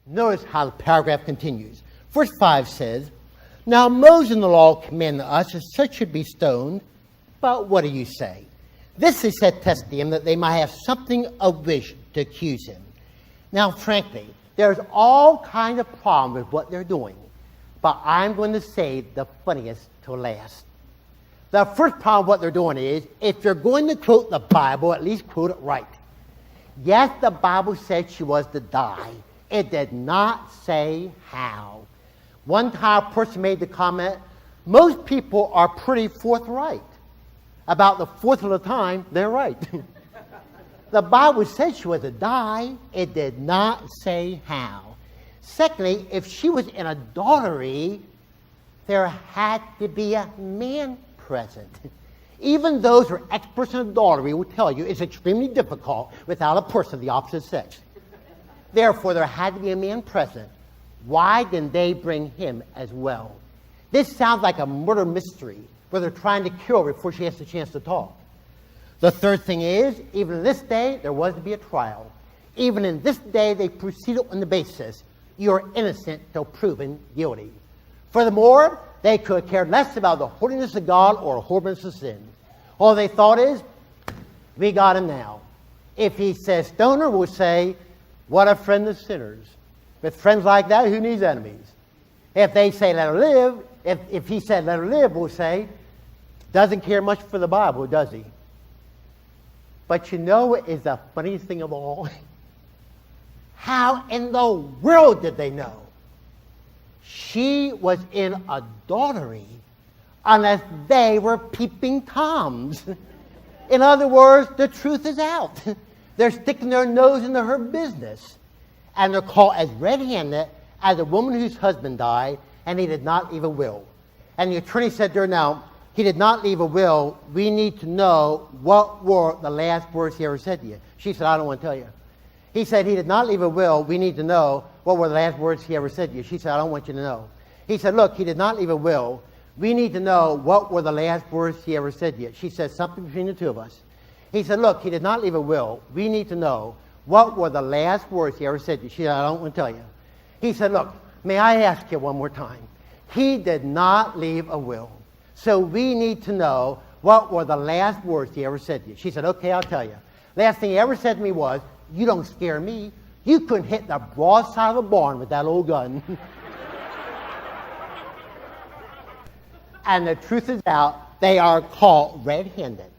Notice how the paragraph continues. Verse 5 says, Now Moses in the law commanded us that such should be stoned, but what do you say? This they said testing him, that they might have something of which to accuse him. Now, frankly, there's all kinds of problems with what they're doing, but I'm going to save the funniest to last. The first problem with what they're doing is, if you're going to quote the Bible, at least quote it right. Yes, the Bible said she was to die. It did not say how. One time a person made the comment, most people are pretty forthright. About the fourth of the time, they're right. The Bible said she was to die. It did not say how. Secondly, if she was in adultery, there had to be a man present. Even those who are experts in adultery will tell you it's extremely difficult without a person of the opposite sex. Therefore, there had to be a man present. Why didn't they bring him as well? This sounds like a murder mystery where they're trying to kill her before she has the chance to talk. The third thing is, even in this day, there was to be a trial. Even in this day, they proceeded on the basis, you are innocent till proven guilty. Furthermore, they could care less about the holiness of God or horribleness of sin. All they thought is, we got him now. If he says stoner, we'll say, what a friend of sinners. With friends like that, who needs enemies? If they say let her live, if he said let her live, we'll say, doesn't care much for the Bible, does he? But you know what is the funniest thing of all? How in the world did they know? She was in adultery unless they were peeping Toms. In other words, the truth is out. They're sticking their nose into her business. And they're caught as red-handed as a woman whose husband died and he did not leave a will. And the attorney said to her, now, he did not leave a will. We need to know what were the last words he ever said to you. She said, I don't want to tell you. He said, he did not leave a will. We need to know what were the last words he ever said to you. She said, I don't want you to know. He said, look, he did not leave a will. We need to know what were the last words he ever said to you. She said, something between the two of us. He said, look, he did not leave a will. We need to know what were the last words he ever said to you. She said, I don't want to tell you. He said, look, may I ask you one more time? He did not leave a will. So we need to know what were the last words he ever said to you. She said, okay, I'll tell you. Last thing he ever said to me was, you don't scare me. You couldn't hit the broadside of a barn with that old gun. And the truth is out, they are caught red-handed.